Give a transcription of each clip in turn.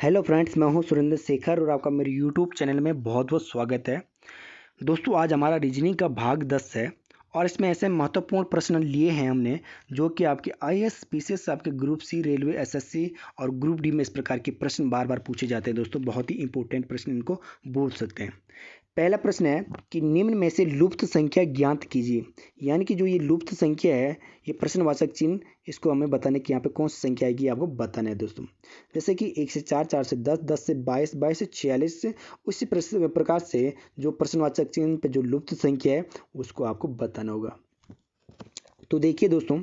Hello friends, मैं हूं सुरेंद्र शेखर और आपका मेरे यूट्यूब चैनल में बहुत बहुत स्वागत है। दोस्तों, आज हमारा रीजनिंग का भाग 10 है और इसमें ऐसे महत्वपूर्ण प्रश्न लिए हैं हमने जो कि आपके आईएएस पीसीएस आपके ग्रुप सी, रेलवे, एसएससी और ग्रुप डी में इस प्रकार के प्रश्न बार बार पूछे जाते हैं। दोस्तों, बहुत ही इंपॉर्टेंट प्रश्न इनको बोल सकते हैं। पहला प्रश्न है कि निम्न में से लुप्त संख्या ज्ञात कीजिए। यानी कि जो ये लुप्त संख्या है, ये प्रश्नवाचक चिन्ह, इसको हमें बताने कि यहाँ पे कौन सी संख्या आएगी, आपको बताना है दोस्तों। जैसे कि 1 से 4, 4 से 10, 10 से 22, 22 से 46, उसी प्रकार से जो प्रश्नवाचक चिन्ह पे जो लुप्त संख्या है उसको आपको बताना होगा। तो देखिए दोस्तों,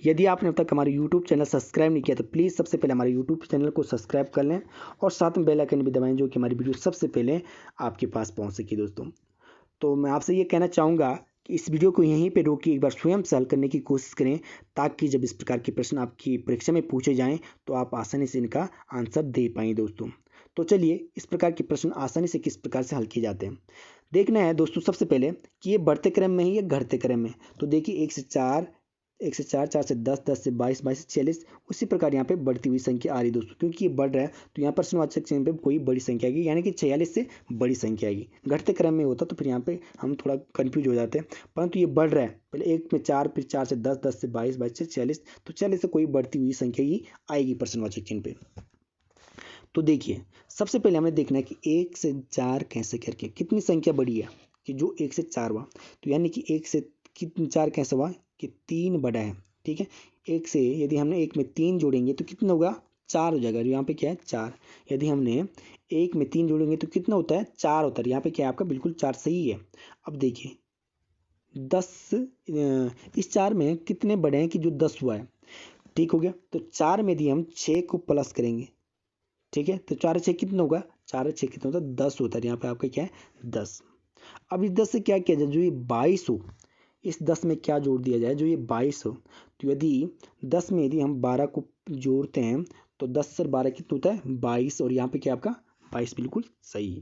यदि आपने अब तक हमारे YouTube चैनल सब्सक्राइब नहीं किया तो प्लीज़ सबसे पहले हमारे YouTube चैनल को सब्सक्राइब कर लें और साथ में बेल आइकन भी दबाएं, जो कि हमारी वीडियो सबसे पहले आपके पास पहुंच सके दोस्तों। तो मैं आपसे ये कहना चाहूँगा कि इस वीडियो को यहीं पे रोकिए, एक बार स्वयं से हल करने की कोशिश करें, ताकि जब इस प्रकार के प्रश्न आपकी परीक्षा में पूछे जाएं तो आप आसानी से इनका आंसर दे पाएँ दोस्तों। तो चलिए, इस प्रकार के प्रश्न आसानी से किस प्रकार से हल किए जाते हैं देखना है दोस्तों। सबसे पहले कि ये बढ़ते क्रम में है या घटते क्रम में। तो देखिए 1 से 4, 1 से 4, 4 से 10, 10 से 22, 22 से 46, उसी प्रकार यहाँ पे बढ़ती हुई संख्या आ रही दोस्तों। क्योंकि ये बढ़ रहा है तो यहाँ प्रश्नवाचक चिन्ह पे कोई बड़ी संख्या आएगी, यानी कि 46 से बड़ी संख्या आएगी। घटते क्रम में होता तो फिर यहाँ पे हम थोड़ा कंफ्यूज हो जाते हैं, परंतु ये बढ़ रहा है। पहले 1 में 4, फिर 4 से 10, 10 से 22, 22 से 46, तो 46 से कोई बढ़ती हुई संख्या ही आएगी प्रश्नवाचक चिन्ह पे। तो देखिए, सबसे पहले हमें देखना है कि 1 से 4 कैसे करके कितनी संख्या बड़ी है, कि जो 1 से 4 हुआ, तो यानी कि 1 से कितनी 4 कैसे हुआ कि 3 बड़ा है। ठीक है, 1 से यदि हमने 1 में 3 जोड़ेंगे तो कितना होगा, 4 हो जाएगा। यहाँ पे क्या है, 4। यदि हमने 1 में 3 जोड़ेंगे तो कितना होता है, 4 होता है। यहाँ पे क्या है आपका, बिल्कुल 4 सही है। अब देखिए 10, इस 4 में कितने बड़े हैं कि जो 10 हुआ है। ठीक हो गया। तो 4 में यदि हम 6 को प्लस करेंगे, ठीक है, तो 4 6 कितना होगा, 4 6 कितना होता है, 10 होता है। यहाँ पे आपका क्या है, 10। अब इस 10 से क्या किया जाए, जो ये 22 हो, इस 10 में क्या जोड़ दिया जाए, जो ये 22 हो। तो यदि 10 में यदि हम 12 को जोड़ते हैं तो 10 से 12 कितना होता है, 22। और यहाँ पे क्या आपका 22 बिल्कुल सही है।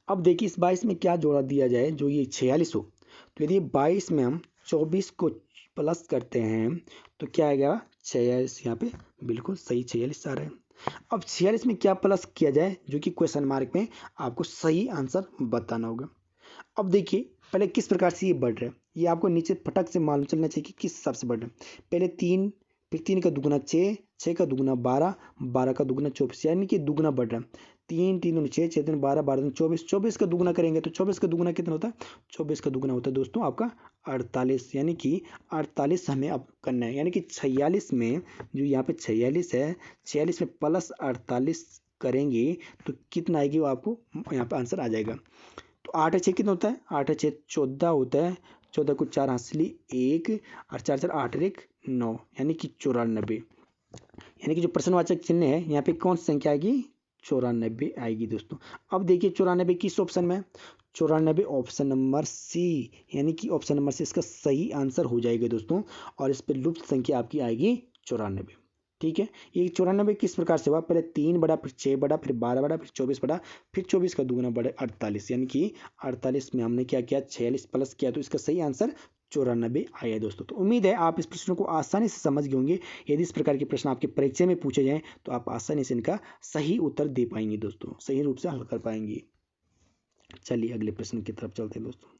अब देखिए इस 22 में क्या जोड़ा दिया जाए, जो ये 46 हो। तो यदि 22 में हम 24 को प्लस करते हैं तो क्या आएगा, 46। यहाँ पे बिल्कुल सही 46 आ रहा है। अब 46 में क्या प्लस किया जाए, जो कि क्वेश्चन मार्क में आपको सही आंसर बताना होगा। अब देखिए पहले किस प्रकार से ये बढ़ रहा है, ये आपको नीचे फटक से मालूम चलना चाहिए कि किस हिसाब से बढ़ रहा है। पहले 3, फिर 3 का दुगुना 6, 6 का दुगुना 12, 12 का दुगुना 24, यानी कि दुगुना बढ़ रहा है। 3 3 दूनी 6, 6 दूनी 12, 12 दूनी 24, 24 का दुगुना करेंगे तो 24 का दुगुना कितना होता है, 24 का दुगुना होता है दोस्तों आपका 48। यानी कि 48 हमें अब करना है, यानी कि 46 में, जो यहाँ पे 46 है, 46 में प्लस 48 करेंगे तो कितना आएगी, वो आपको यहाँ पे आंसर आ जाएगा। तो 8 6 कितना होता है, 8 6 14 होता है। 14 को 4 हाथ से ली 1 और 4 4 8 1 9, यानी कि 94। यानी कि जो प्रश्नवाचक चिन्ह है यहाँ पे कौन सी संख्या आएगी, 94 आएगी दोस्तों। अब देखिए 94 किस ऑप्शन में, 94 ऑप्शन नंबर सी, यानी कि ऑप्शन नंबर सी इसका सही आंसर हो जाएगा दोस्तों। और इस पर लुप्त संख्या आपकी आएगी 94। ठीक है, ये 94 किस प्रकार से हुआ, पहले 3 बड़ा, फिर 6 बड़ा, फिर 12 बड़ा, फिर 24 बड़ा, फिर 24 का दुगुना बड़ा 48। यानी कि 48 में हमने क्या किया, 46 प्लस किया, तो इसका सही आंसर 94 आया दोस्तों। तो उम्मीद है आप इस प्रश्न को आसानी से समझ गए होंगे। यदि इस प्रकार के प्रश्न आपके परीक्षा में पूछे जाएं तो आप आसानी से इनका सही उत्तर दे पाएंगे दोस्तों, सही रूप से हल कर पाएंगे। चलिए अगले प्रश्न की तरफ चलते हैं दोस्तों।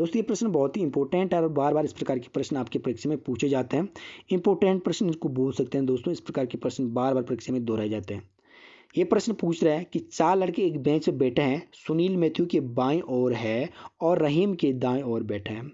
ये प्रश्न बहुत ही इंपॉर्टेंट है और बार बार इस प्रकार के प्रश्न आपके परीक्षा में पूछे जाते हैं। इंपॉर्टेंट प्रश्न इनको बोल सकते हैं दोस्तों। इस प्रकार के प्रश्न बार बार परीक्षा में दोहराए जाते हैं। ये प्रश्न पूछ रहा है कि 4 लड़के एक बेंच पर बैठे हैं। सुनील मैथ्यू के बाईं ओर है और रहीम के दाएं ओर बैठा है।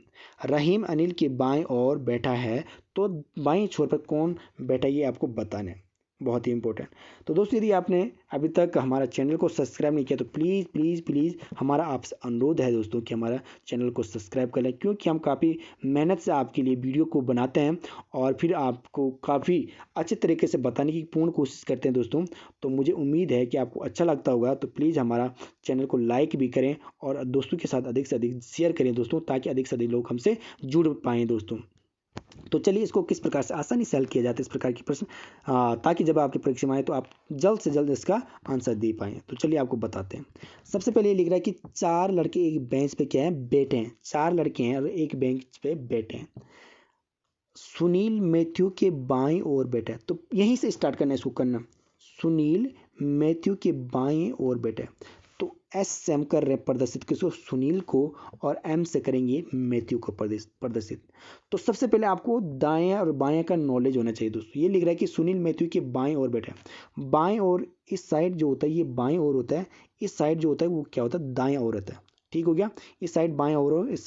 रहीम अनिल के बाएं ओर बैठा है, तो बाईं छोर पर कौन बैठा, ये आपको बताना है। बहुत ही इंपॉर्टेंट। तो दोस्तों, यदि आपने अभी तक हमारा चैनल को सब्सक्राइब नहीं किया तो प्लीज़ प्लीज़ प्लीज़ हमारा आपसे अनुरोध है दोस्तों कि हमारा चैनल को सब्सक्राइब कर लें, क्योंकि हम काफ़ी मेहनत से आपके लिए वीडियो को बनाते हैं और फिर आपको काफ़ी अच्छे तरीके से बताने की पूर्ण कोशिश करते हैं दोस्तों। तो मुझे उम्मीद है कि आपको अच्छा लगता होगा। तो प्लीज़ हमारा चैनल को लाइक भी करें और दोस्तों के साथ अधिक से अधिक शेयर करें दोस्तों, ताकि अधिक से अधिक लोग हमसे जुड़ पाएँ दोस्तों। तो चलिए इसको किस प्रकार से आसानी से हल किया जाता है इस प्रकार के प्रश्न, ताकि जब आपके परीक्षा में आए तो आप जल्द से जल्द इसका आंसर दे पाएँ। तो चलिए आपको बताते हैं। सबसे पहले ये लिख रहा है कि 4 लड़के एक बेंच पे क्या है, बैठे हैं। 4 लड़के हैं और एक बेंच पे बैठे हैं। सुनील मैथ्यू के बाईं ओर बैठा है। तो यहीं से स्टार्ट करना है इसको करना। सुनील मैथ्यू के बाएं ओर बैठे। तो एस से हम कर रहे हैं प्रदर्शित किसको, सुनील को, और एम से करेंगे मैथ्यू को प्रदर्शित। तो सबसे पहले आपको दाएं और बाएं का नॉलेज होना चाहिए दोस्तों। ये लिख रहा है कि सुनील मैथ्यू के बाएं ओर बैठे। बाएं ओर इस साइड जो होता है ये बाएं ओर होता है, इस साइड जो होता है वो क्या होता है, दाएं ओर होता है। ठीक हो गया, इस साइड बाएं ओर, इस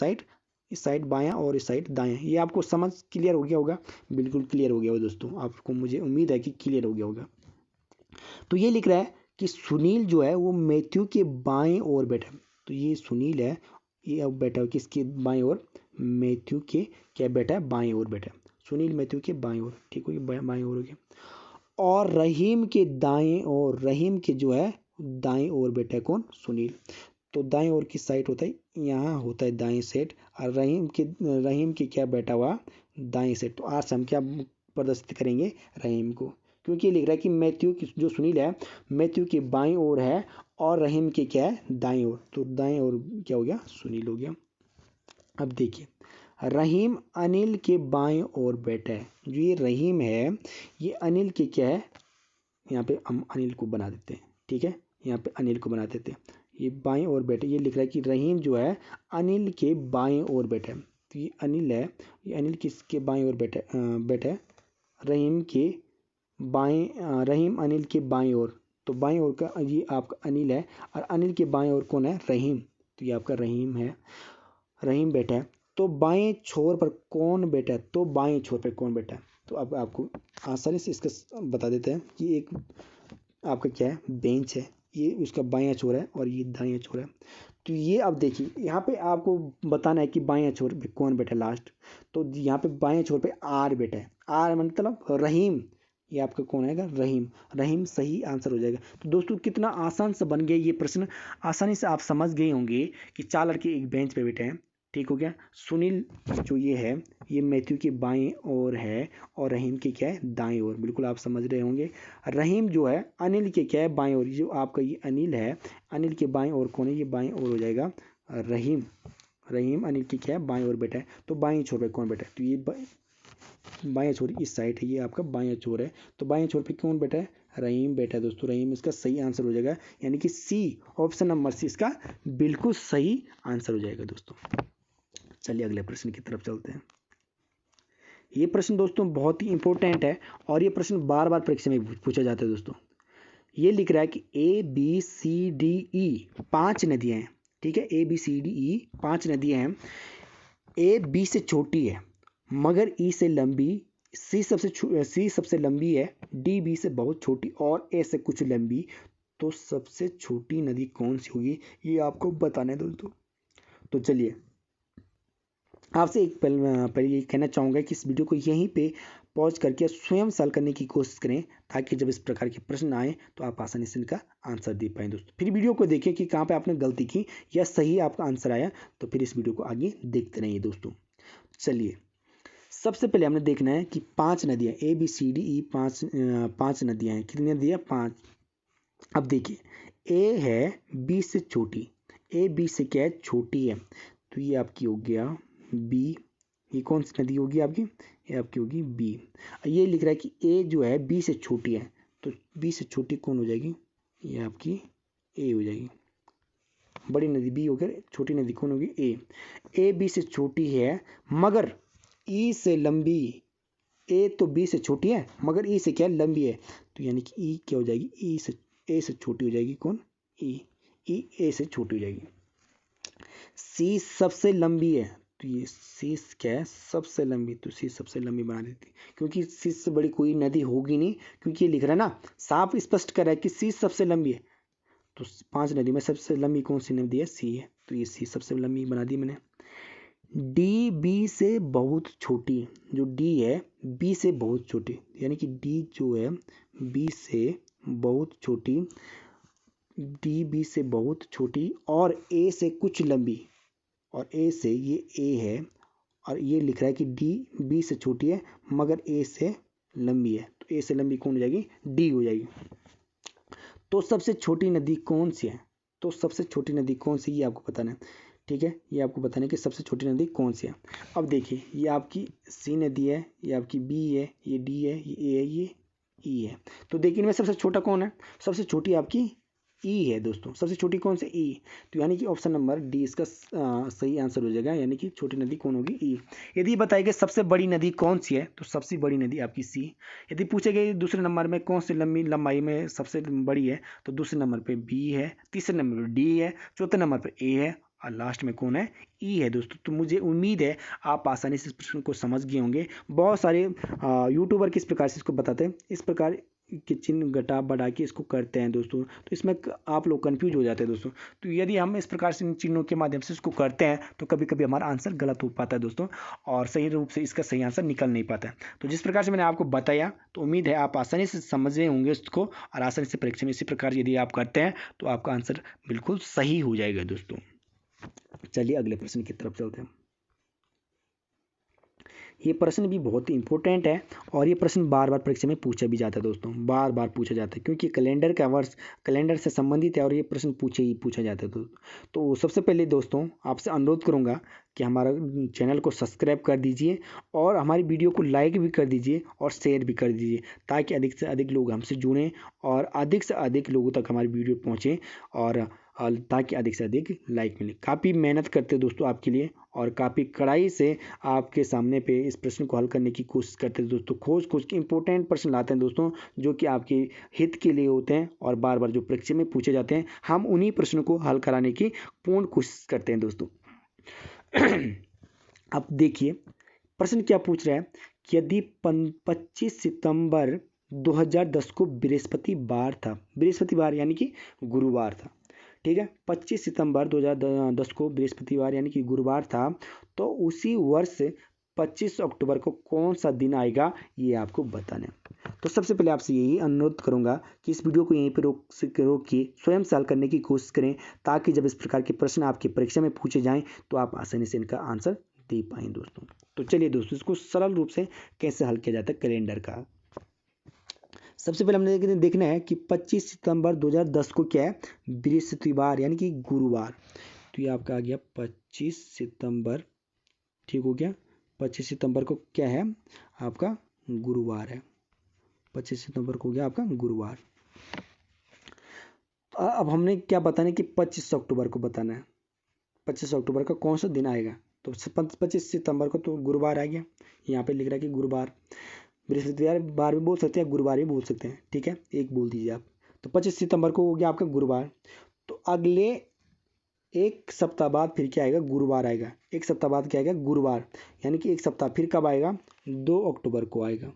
साइड बायां और इस साइड दायां। ये आपको समझ क्लियर हो गया होगा, बिल्कुल क्लियर हो गया होगा दोस्तों, आपको मुझे उम्मीद है कि क्लियर हो गया होगा। तो ये लिख रहा है कि सुनील जो है वो मैथ्यू के बाएं ओर बैठा है। तो ये सुनील है, ये अब बैठा है किसके बाएं ओर, मैथ्यू के क्या बैठा है, बाएं ओर बैठा है। सुनील मैथ्यू के बाएं ओर, ठीक हो गया, बाएं ओर हो गया। और रहीम के दाएं ओर, रहीम के जो है दाएं ओर बैठा है कौन, सुनील। तो दाएं ओर की साइड होता है, यहाँ होता है दाएं साइड, और रहीम के क्या बैठा हुआ, दाएं साइड। तो आज हम क्या प्रदर्शित करेंगे, रहीम को, क्योंकि लिख रहा है कि मैथ्यू की जो सुनील है मैथ्यू के बाएं ओर है और रहीम के क्या है, दाएं ओर। तो दाएं ओर क्या हो गया, सुनील हो गया। अब देखिए, रहीम अनिल के बाएं ओर बैठा है। जो ये रहीम है ये अनिल के क्या है, यहाँ पे हम अनिल को बना देते हैं, ठीक है, यहाँ पे अनिल को बना देते हैं। ये बाएं ओर बैठे, ये लिख रहा है कि रहीम जो है अनिल के बाएं ओर बैठा है। तो ये अनिल है, ये अनिल किसके बाएं ओर बैठा है, रहीम के रहीम अनिल के बाएं ओर। तो बाएं ओर का ये आपका अनिल है, और अनिल के बाएं ओर कौन है, रहीम। तो ये आपका रहीम है, रहीम बैठा है। तो बाएं छोर पर कौन बैठा है, तो बाएं छोर पर कौन बैठा है। तो अब आपको आसानी से इसका बता देते हैं कि एक आपका क्या है, बेंच है, ये उसका बायां छोर है और ये दायां छोर है। तो ये अब देखिए यहाँ पे आपको बताना है कि बायां छोर पे कौन बैठा है लास्ट। तो यहाँ पे बाएं छोर पे आर बैठा है, आर मतलब रहीम। ये आपका कौन आएगा, रहीम। रहीम सही आंसर हो जाएगा। तो दोस्तों कितना आसान सा बन गया ये प्रश्न, आसानी से आप समझ गए होंगे कि 4 लड़के एक बेंच पे बैठे हैं। ठीक हो गया, सुनील जो ये है ये मैथ्यू के बाएं ओर है और रहीम के क्या है, दाएं ओर। बिल्कुल आप समझ रहे होंगे। रहीम जो है अनिल के क्या है, बाएं ओर। जो आपका ये अनिल है, अनिल के बाएं ओर कौन है, ये बाएं ओर हो जाएगा रहीम। रहीम अनिल की क्या है, बाएं ओर बैठा है। तो बाएं छोर पे कौन बैठा है, तो ये बाएं छोर इस साइड है, ये आपका बाएं छोर है। तो बाएं छोर पे कौन बैठा है, रहीम बैठा है दोस्तों। रहीम इसका सही आंसर हो जाएगा, यानी कि सी, ऑप्शन नंबर सी इसका बिल्कुल सही आंसर हो जाएगा दोस्तों। चलिए अगले प्रश्न की तरफ चलते हैं। ये प्रश्न दोस्तों बहुत ही इंपॉर्टेंट है और ये प्रश्न बार बार परीक्षा में पूछा जाता है दोस्तों। ये लिख रहा है कि A B C D E 5 नदियां हैं। ठीक है, A B C D E 5 नदियां हैं। ए बी से छोटी है मगर ई से लंबी, सी सबसे लंबी है, डी बी से बहुत छोटी और ए से कुछ लंबी। तो सबसे छोटी नदी कौन सी होगी, ये आपको बताना है दोस्तों। तो चलिए आपसे एक पहले ये कहना चाहूँगा कि इस वीडियो को यहीं पे पॉज करके स्वयं सॉल्व करने की कोशिश करें, ताकि जब इस प्रकार के प्रश्न आए तो आप आसानी से इनका आंसर दे पाएँ दोस्तों। फिर वीडियो को देखें कि कहाँ पे आपने गलती की या सही आपका आंसर आया, तो फिर इस वीडियो को आगे देखते रहिए दोस्तों। चलिए सबसे पहले हमने देखना है कि 5 नदियाँ, A B C D E 5 नदियाँ हैं। कितनी नदियाँ, 5। अब देखिए ए है बी से छोटी, ए बी से क्या है, छोटी है। तो ये आपकी हो गया बी। ये कौन सी नदी होगी आपकी, ये आपकी होगी बी। ये लिख रहा है कि ए जो है बी से छोटी है, तो बी से छोटी कौन हो जाएगी, ये आपकी ए हो जाएगी। बड़ी नदी बी होकर छोटी नदी कौन होगी, ए। ए बी से छोटी है मगर ई से लंबी। ए तो बी से छोटी है मगर ई से क्या लंबी है। तो यानी कि ई क्या हो जाएगी, ई से ए से छोटी हो जाएगी कौन, ई। ई ए से छोटी हो जाएगी। सी सबसे लंबी है, तो ये सी क्या है, सबसे लंबी। तो सी सबसे लंबी बना देती, क्योंकि सी से बड़ी कोई नदी होगी नहीं, क्योंकि ये लिख रहा है ना, साफ स्पष्ट कर रहा है कि सी सबसे लंबी है। तो 5 नदी में सबसे लंबी कौन सी नदी है, सी है। तो ये सी सबसे लंबी बना दी मैंने। डी बी से बहुत छोटी, जो डी है बी से बहुत छोटी, यानी कि डी जो है बी से बहुत छोटी, डी बी से बहुत छोटी और ए से कुछ लंबी, और ए से ये ए है, और ये लिख रहा है कि डी बी से छोटी है मगर ए से लंबी है। तो ए से लंबी कौन हो जाएगी, डी हो जाएगी। तो सबसे छोटी नदी कौन सी है, तो सबसे छोटी नदी कौन सी, ये आपको बताना है। ठीक है, ये आपको बताना है कि सबसे छोटी नदी कौन सी है। अब देखिए ये आपकी सी नदी है, ये आपकी बी है, ये डी है, ये ए है, ई है। तो देखिए इनमें सबसे छोटा कौन है, सबसे छोटी आपकी ई है दोस्तों, सबसे छोटी कौन सी ई। तो यानी कि ऑप्शन नंबर डी इसका सही आंसर हो जाएगा, यानी कि छोटी नदी कौन होगी, ई। यदि बताएगा सबसे बड़ी नदी कौन सी है तो सबसे बड़ी नदी आपकी सी। यदि पूछेगा दूसरे नंबर में कौन सी लंबाई में सबसे बड़ी है तो दूसरे नंबर पे बी है, तीसरे नंबर पे डी है, चौथे नंबर पे ए है और लास्ट में कौन है, ई है दोस्तों। तो मुझे उम्मीद है आप आसानी से इस प्रश्न को समझ गए होंगे। बहुत सारे यूट्यूबर किस प्रकार से इसको बताते हैं, इस प्रकार के चिन्ह घटा बढ़ा के इसको करते हैं दोस्तों, तो इसमें आप लोग कंफ्यूज हो जाते हैं दोस्तों। तो यदि हम इस प्रकार से इन चिन्हों के माध्यम से इसको करते हैं तो कभी कभी हमारा आंसर गलत हो पाता है दोस्तों, और सही रूप से इसका सही आंसर निकल नहीं पाता है। तो जिस प्रकार से मैंने आपको बताया तो उम्मीद है आप आसानी से समझे होंगे इसको, और आसानी से परीक्षा में इसी प्रकार यदि आप करते हैं तो आपका आंसर बिल्कुल सही हो जाएगा दोस्तों। चलिए अगले प्रश्न की तरफ चलते हैं। ये प्रश्न भी बहुत ही इंपॉर्टेंट है और ये प्रश्न बार बार परीक्षा में पूछा भी जाता है दोस्तों, बार बार पूछा जाता है क्योंकि कैलेंडर का वर्ष कैलेंडर से संबंधित है और ये प्रश्न पूछा जाता है दोस्तों। तो सबसे पहले दोस्तों आपसे अनुरोध करूँगा कि हमारा चैनल को सब्सक्राइब कर दीजिए और हमारी वीडियो को लाइक भी कर दीजिए और शेयर भी कर दीजिए, ताकि अधिक से अधिक लोग हमसे जुड़ें और अधिक से अधिक लोगों तक हमारी वीडियो पहुँचे और ताकि अधिक से अधिक लाइक मिले। काफ़ी मेहनत करते हैं दोस्तों आपके लिए और काफ़ी कड़ाई से आपके सामने पे इस प्रश्न को हल करने की कोशिश करते हैं दोस्तों। खोज के इंपॉर्टेंट प्रश्न लाते हैं दोस्तों, जो कि आपके हित के लिए होते हैं और बार बार जो परीक्षा में पूछे जाते हैं, हम उन्हीं प्रश्नों को हल कराने की पूर्ण कोशिश करते हैं दोस्तों। अब देखिए प्रश्न क्या पूछ रहा है कि यदि 25 सितंबर 2010 को बृहस्पतिवार था, बृहस्पतिवार यानी कि गुरुवार था, ठीक है, 25 सितंबर 2010 को बृहस्पतिवार यानी कि गुरुवार था, तो उसी वर्ष 25 अक्टूबर को कौन सा दिन आएगा ये आपको बताना है। तो सबसे पहले आपसे यही अनुरोध करूंगा कि इस वीडियो को यहीं पर रोकिए, स्वयं से हल करने की कोशिश करें, ताकि जब इस प्रकार के प्रश्न आपकी परीक्षा में पूछे जाएं तो आप आसानी से इनका आंसर दे पाएं दोस्तों। तो चलिए दोस्तों इसको सरल रूप से कैसे हल किया जाता है कैलेंडर का। सबसे पहले हमने देखना है कि 25 सितंबर 2010 को क्या है, बृहस्पतिवार यानी कि गुरुवार। तो ये आपका आ गया 25 सितंबर, ठीक हो गया। 25 सितंबर को क्या है आपका गुरुवार है, 25 सितंबर को गया आपका गुरुवार। अब हमने क्या बताना है कि 25 अक्टूबर को बताना है, 25 अक्टूबर का कौन सा दिन आएगा। तो 25 सितंबर को तो गुरुवार आ गया, यहाँ पे लिख रहा है कि गुरुवार, बृहस्पतिवार भी बोल सकते हैं, गुरुवार भी बोल सकते हैं, ठीक है, एक बोल दीजिए आप। तो 25 सितंबर को हो गया आपका गुरुवार। तो अगले एक सप्ताह बाद फिर क्या आएगा, गुरुवार आएगा। एक सप्ताह बाद क्या आएगा, गुरुवार, यानी कि एक सप्ताह फिर कब आएगा, 2 अक्टूबर को आएगा।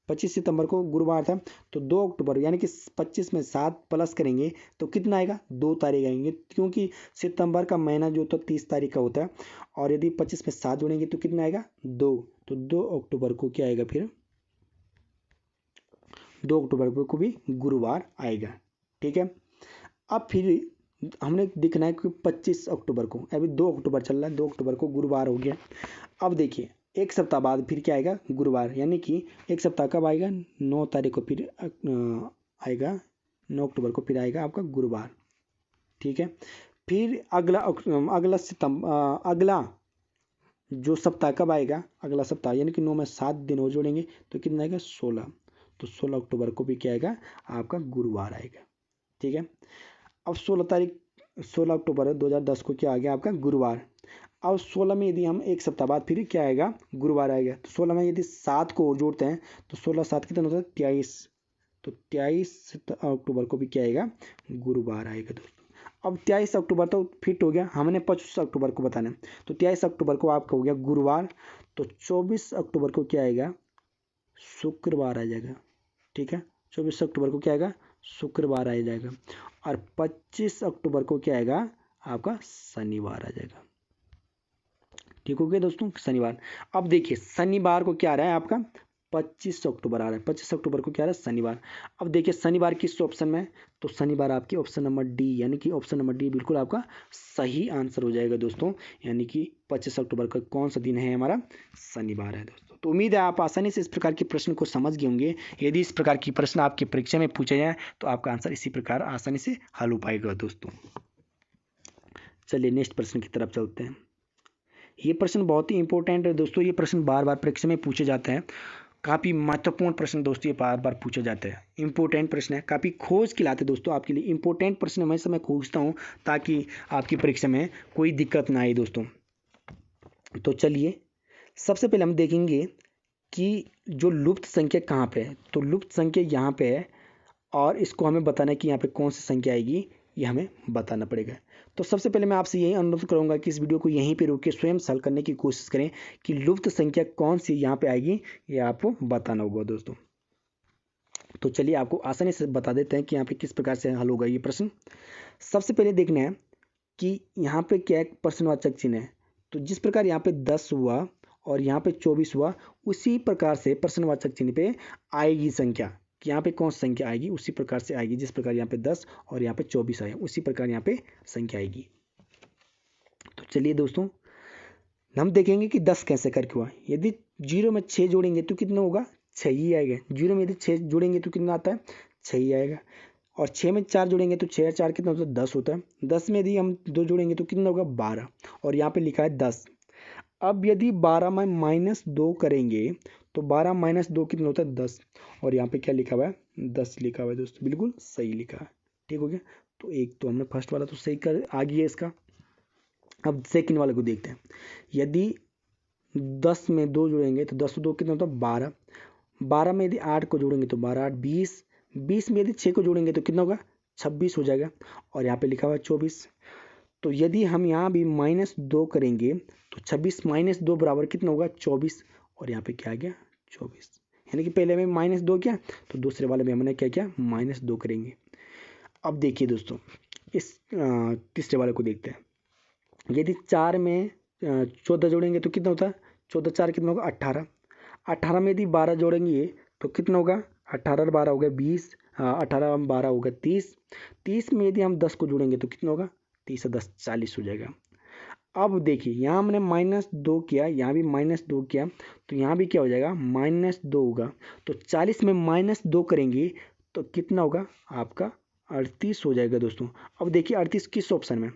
25 सितंबर को गुरुवार था तो 2 अक्टूबर यानी कि 25 में 7 प्लस करेंगे तो कितना आएगा, 2 तारीख आएंगे, क्योंकि सितंबर का महीना जो तो 30 तारीख का होता है, और यदि 25 में 7 जोड़ेंगे तो कितना आएगा, 2। तो 2 अक्टूबर को क्या आएगा, फिर 2 अक्टूबर को भी गुरुवार आएगा, ठीक है। अब फिर हमने देखना है कि 25 अक्टूबर को, अभी 2 अक्टूबर चल रहा है, 2 अक्टूबर को गुरुवार हो गया। अब देखिए एक सप्ताह बाद फिर क्या आएगा, गुरुवार, यानी कि एक सप्ताह कब आएगा, 9 तारीख को फिर आएगा, 9 अक्टूबर को फिर आएगा आपका गुरुवार, ठीक है। फिर अगला जो सप्ताह कब आएगा, अगला सप्ताह यानी कि 9 में 7 दिन और जोड़ेंगे तो कितना आएगा, 16। तो 16 अक्टूबर को भी क्या आएगा आपका गुरुवार आएगा, ठीक है। अब 16 अक्टूबर 2010 को क्या आ गया आपका गुरुवार। अब 16 में यदि हम एक सप्ताह बाद फिर क्या आएगा, गुरुवार आएगा। तो 16 में यदि 7 को और जोड़ते हैं तो 16 7 कितना होता है, 23। तो 23 अक्टूबर को भी क्या आएगा, गुरुवार आएगा दोस्तों। अब 23 अक्टूबर तो फिट हो गया, हमने 25 अक्टूबर को बताना है। तो 23 अक्टूबर को आपका हो गया गुरुवार। तो 24 अक्टूबर को क्या आएगा, शुक्रवार आ जाएगा, ठीक है। 24 अक्टूबर को क्या आएगा, शुक्रवार आ जाएगा। और 25 अक्टूबर को क्या आएगा आपका शनिवार आ जाएगा, ठीक हो गया दोस्तों, शनिवार। अब देखिए शनिवार को क्या आ रहा है आपका, 25 अक्टूबर आ रहा है, 25 अक्टूबर को क्या आ रहा है, शनिवार। अब देखिए शनिवार किस ऑप्शन में, तो शनिवार आपकी ऑप्शन नंबर डी, यानी कि ऑप्शन नंबर डी बिल्कुल आपका सही आंसर हो जाएगा दोस्तों, यानी कि 25 अक्टूबर का कौन सा दिन है हमारा, शनिवार है दोस्तों। तो उम्मीद है आप आसानी से इस प्रकार के प्रश्न को समझ गए होंगे। यदि इस प्रकार की प्रश्न आपकी परीक्षा में पूछे जाए तो आपका आंसर इसी प्रकार आसानी से हल हो पाएगा दोस्तों। चलिए नेक्स्ट प्रश्न की तरफ चलते हैं। ये प्रश्न बहुत ही इंपॉर्टेंट है दोस्तों, ये प्रश्न बार बार परीक्षा में पूछे जाते हैं काफ़ी महत्वपूर्ण प्रश्न दोस्तों ये बार बार पूछे जाते हैं, इंपॉर्टेंट प्रश्न है, काफ़ी खोज के लाते दोस्तों आपके लिए इंपॉर्टेंट प्रश्न हमेशा मैं खोजता हूँ ताकि आपकी परीक्षा में कोई दिक्कत ना आए दोस्तों। तो चलिए सबसे पहले हम देखेंगे कि जो लुप्त संख्या कहाँ पे है। तो लुप्त संख्या यहाँ पे है और इसको हमें बताना है कि यहाँ पे कौन सी संख्या आएगी, ये हमें बताना पड़ेगा। तो सबसे पहले मैं आपसे यही अनुरोध करूँगा कि इस वीडियो को यहीं पे रोक के स्वयं हल करने की कोशिश करें कि लुप्त संख्या कौन सी यहाँ पे आएगी, ये आपको बताना होगा दोस्तों। तो चलिए आपको आसानी से बता देते हैं कि यहाँ पे किस प्रकार से हल होगा ये प्रश्न। सबसे पहले देखना है कि यहाँ पे क्या एक प्रश्नवाचक चिन्ह है। तो जिस प्रकार यहाँ पे 10 हुआ और यहाँ पे 24 हुआ, उसी प्रकार से प्रश्नवाचक चिन्ह पे आएगी संख्या कि यहाँ पे कौन सी संख्या आएगी, उसी प्रकार से आएगी। जिस प्रकार यहाँ पे 10 और यहाँ पे 24 आया, उसी प्रकार यहाँ पे संख्या आएगी। तो चलिए दोस्तों हम देखेंगे कि 10 कैसे करके हुआ। यदि 0 में 6 जोड़ेंगे तो कितना होगा, 6 ही आएगा। 0 में यदि 6 जोड़ेंगे तो कितना आता है, 6 ही आएगा। और 6 में 4 जोड़ेंगे तो 6 4 कितना होता है, 10 होता है। 10 में यदि हम 2 जोड़ेंगे तो कितना होगा, 12। और यहाँ पे लिखा है 10। अब यदि 12 में -2 करेंगे तो 12 - 2 कितना होता है, 10। और यहाँ पे क्या लिखा हुआ है, 10 लिखा हुआ है दोस्तों, बिल्कुल सही लिखा है। ठीक हो गया। तो एक तो हमने फर्स्ट वाला तो सही कर आ गया इसका। अब सेकंड वाले को देखते हैं। यदि 10 में 2 जोड़ेंगे तो 10 2 कितना होता है, 12। 12 में यदि 8 को जोड़ेंगे तो 12 8 20। 20 में यदि 6 को जोड़ेंगे तो कितना होगा, 26 हो जाएगा। और यहाँ पे लिखा हुआ है 24। तो यदि हम यहाँ भी -2 करेंगे तो 26 - 2 बराबर कितना होगा, 24। और यहाँ पे क्या आ गया, 24। यानी कि पहले में -2 किया तो दूसरे वाले में हमने क्या किया, -2 करेंगे। अब देखिए दोस्तों इस तीसरे वाले को देखते हैं। यदि 4 में 14 जोड़ेंगे तो कितना होता है, 14 4 कितना होगा, 18। 18 में यदि 12 जोड़ेंगे तो कितना होगा, 18 12 हो गया 20। 18 12 हो गया 30। 30 में यदि हम 10 को जोड़ेंगे तो कितना होगा, 30 10 40 हो जाएगा। अब देखिए यहाँ हमने -2 किया, यहाँ भी -2 किया, तो यहाँ भी क्या हो जाएगा, -2 होगा। तो 40 में -2 करेंगे तो कितना होगा आपका, 38 हो जाएगा दोस्तों। अब देखिए 38 किस ऑप्शन में,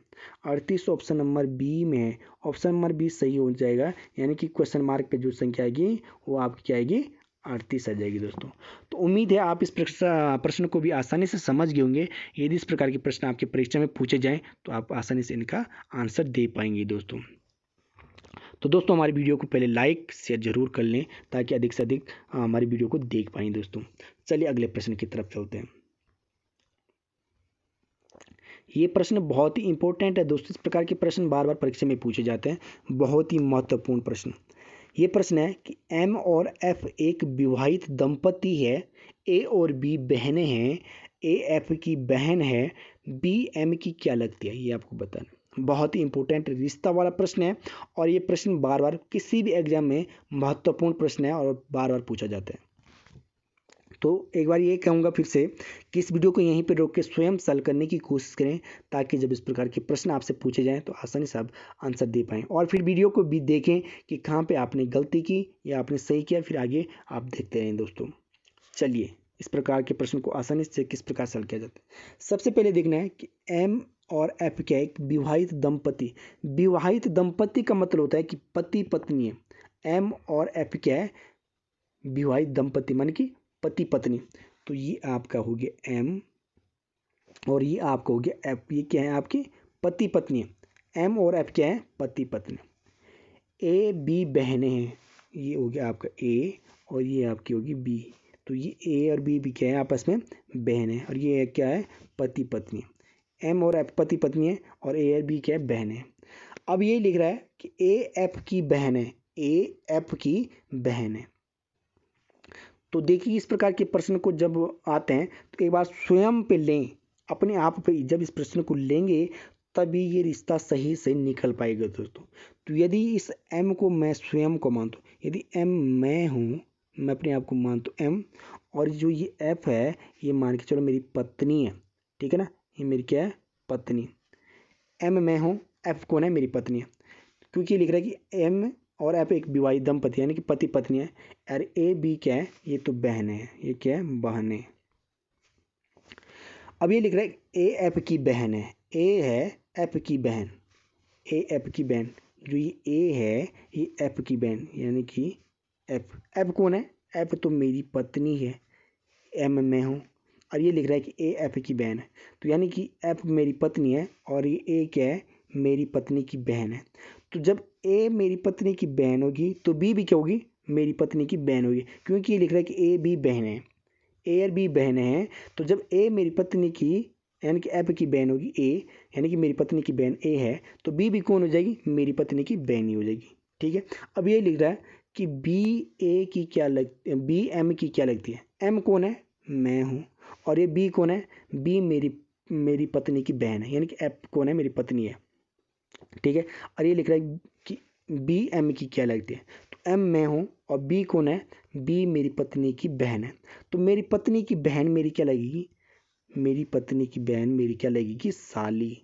38 ऑप्शन नंबर बी में है। ऑप्शन नंबर बी सही हो जाएगा, यानी कि क्वेश्चन मार्क पे जो संख्या आएगी वो आपकी क्या आएगी, 38 आ जाएगी दोस्तों। तो उम्मीद है आप इस प्रश्न को भी आसानी से समझ गए होंगे। यदि इस प्रकार के प्रश्न आपके परीक्षा में पूछे जाएं तो आप आसानी से इनका आंसर दे पाएंगे दोस्तों। तो दोस्तों हमारी वीडियो को पहले लाइक शेयर जरूर कर लें ताकि अधिक से अधिक हमारी वीडियो को देख पाएं दोस्तों। चलिए अगले प्रश्न की तरफ चलते हैं। ये प्रश्न बहुत ही इंपॉर्टेंट है दोस्तों। इस प्रकार के प्रश्न बार बार परीक्षा में पूछे जाते हैं, बहुत ही महत्वपूर्ण प्रश्न। ये प्रश्न है कि एम और एफ एक विवाहित दंपति है। ए और बी बहनें हैं। ए एफ की बहन है, बी एम की क्या लगती है, ये आपको बताना। बहुत ही इंपॉर्टेंट रिश्ता वाला प्रश्न है और ये प्रश्न बार बार किसी भी एग्जाम में महत्वपूर्ण प्रश्न है और बार बार पूछा जाता है। तो एक बार ये कहूँगा फिर से कि इस वीडियो को यहीं पर रोक के स्वयं सॉल्व करने की कोशिश करें ताकि जब इस प्रकार के प्रश्न आपसे पूछे जाएं तो आसानी से आप आंसर दे पाएँ। और फिर वीडियो को भी देखें कि कहाँ पे आपने गलती की या आपने सही किया, फिर आगे आप देखते रहें दोस्तों। चलिए इस प्रकार के प्रश्न को आसानी से किस प्रकार सॉल्व किया जाता है। सबसे पहले देखना है कि एम और एफ क्या है, एक विवाहित दंपति। विवाहित दंपति का मतलब होता है कि पति पत्नी है। एम और एफ क्या है, विवाहित दंपति मान की पति पत्नी। तो ये आपका हो गया एम और ये आपका हो गया एफ। ये क्या है, आपकी पति पत्नी है। एम और एफ क्या है, पति पत्नी। ए बी बहनें हैं, ये हो गया आपका ए और ये आपकी होगी बी। तो ये ए और बी भी क्या है, आपस में बहन है। और ये क्या है, पति पत्नी। एम और एफ पति पत्नी है और ए और बी क्या है, बहन है। अब ये लिख रहा है कि ए एफ की बहन है, ए एफ की बहन है। तो देखिए इस प्रकार के प्रश्न को जब आते हैं तो एक बार स्वयं पे लें, अपने आप पे जब इस प्रश्न को लेंगे तभी ये रिश्ता सही से निकल पाएगा दोस्तों। तो यदि इस एम को मैं स्वयं को मानता हूँ, यदि एम मैं हूँ, मैं अपने आप को मानता हूँ एम, और जो ये एफ है ये मान के चलो मेरी पत्नी है, ठीक है ना, ये मेरी क्या है, पत्नी। एम मैं हूँ, एफ कौन है, मेरी पत्नी है। क्योंकि लिख रहा है कि एम और एफ एक विवाहित दंपति यानी कि पति पत्नी है। और ए बी क्या है, ये तो बहन है, ये क्या है, बहनें। अब ये लिख रहा है ए एफ की बहन है, ए है एफ की बहन, ए एफ की बहन। जो ये ए है ये एफ की बहन यानी कि एफ। एफ कौन है, एफ तो मेरी पत्नी है, एम मैं हूँ, और ये लिख रहा है कि ए एफ की बहन है। तो यानी कि एफ मेरी पत्नी है और ये ए क्या है, मेरी पत्नी की बहन है। तो जब ए मेरी पत्नी की बहन होगी तो बी भी क्या होगी, मेरी पत्नी की बहन होगी, क्योंकि ये लिख रहा है कि ए बी बहन है, ए और बी बहन है। तो जब ए मेरी पत्नी की यानी कि एफ की बहन होगी ए, यानी कि मेरी पत्नी की बहन ए है, तो बी भी कौन हो जाएगी, मेरी पत्नी की बहन ही हो जाएगी। ठीक है, अब ये लिख रहा है कि बी ए की क्या लगती है, बी एम की क्या लगती है। एम कौन है, मैं हूँ, और ये बी कौन है, बी मेरी मेरी पत्नी की बहन है, यानी कि एफ कौन है, मेरी पत्नी है। ठीक है, और ये लिख रहा है कि बी एम की क्या लगती है, तो एम मैं हूँ और बी कौन है, बी मेरी पत्नी की बहन है। तो मेरी पत्नी की बहन मेरी क्या लगेगी, मेरी पत्नी की बहन मेरी क्या लगेगी, साली।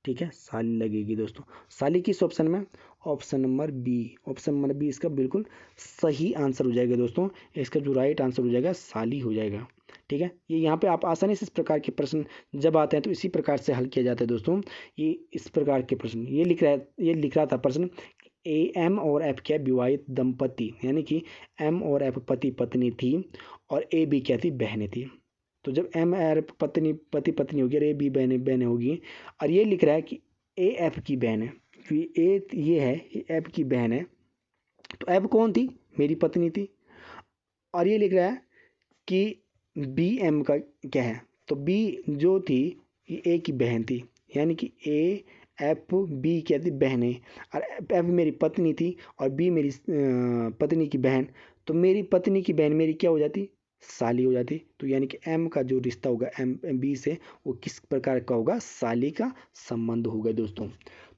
ठीक है, साली लगेगी दोस्तों। साली किस ऑप्शन में, option number B. Option number B इसका बिल्कुल सही आंसर हो जाएगा दोस्तों। इसका जो राइट आंसर हो जाएगा साली हो जाएगा। ठीक है, ये यहाँ पे आप आसानी से इस प्रकार के प्रश्न जब आते हैं तो इसी प्रकार से हल किया जाता है दोस्तों। ये इस प्रकार के प्रश्न ये लिख रहा था प्रश्न, ए एम और एफ क्या, विवाहित दंपति, यानी कि एम और एफ पति पत्नी थी और ए बी क्या थी, बहनें थी। तो जब एम और पति पत्नी होगी और ए बी बहनें होगी, और ये लिख रहा है कि ए एफ की बहन है, क्योंकि ए ये है, एफ की बहन है, तो एफ कौन थी, मेरी पत्नी थी। और ये लिख रहा है कि बी एम का क्या है, तो बी जो थी ये ए की बहन थी, यानी कि ए एफ बी क्या थी, बहनें, और एफ मेरी पत्नी थी और बी मेरी पत्नी की बहन। तो मेरी पत्नी की बहन मेरी क्या हो जाती, साली हो जाती। तो यानी कि एम का जो रिश्ता होगा एम बी से, वो किस प्रकार का होगा, साली का संबंध होगा दोस्तों।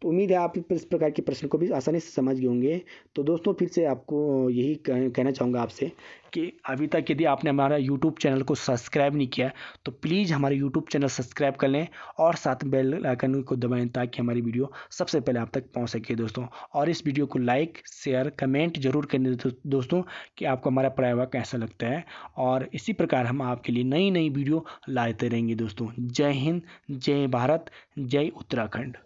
तो उम्मीद है आप इस प्रकार के प्रश्न को भी आसानी से समझ गए होंगे। तो दोस्तों फिर से आपको यही कहना चाहूँगा आपसे कि अभी तक यदि आपने हमारा यूट्यूब चैनल को सब्सक्राइब नहीं किया तो प्लीज़ हमारे यूट्यूब चैनल सब्सक्राइब कर लें और साथ बेल आइकन को दबाएं, ताकि हमारी वीडियो सबसे पहले आप तक पहुंच सके दोस्तों। और इस वीडियो को लाइक शेयर कमेंट जरूर करें दोस्तों कि आपको हमारा पढ़ाया कैसा लगता है, और इसी प्रकार हम आपके लिए नई नई वीडियो लाते रहेंगे दोस्तों। जय हिंद, जय भारत, जय उत्तराखंड।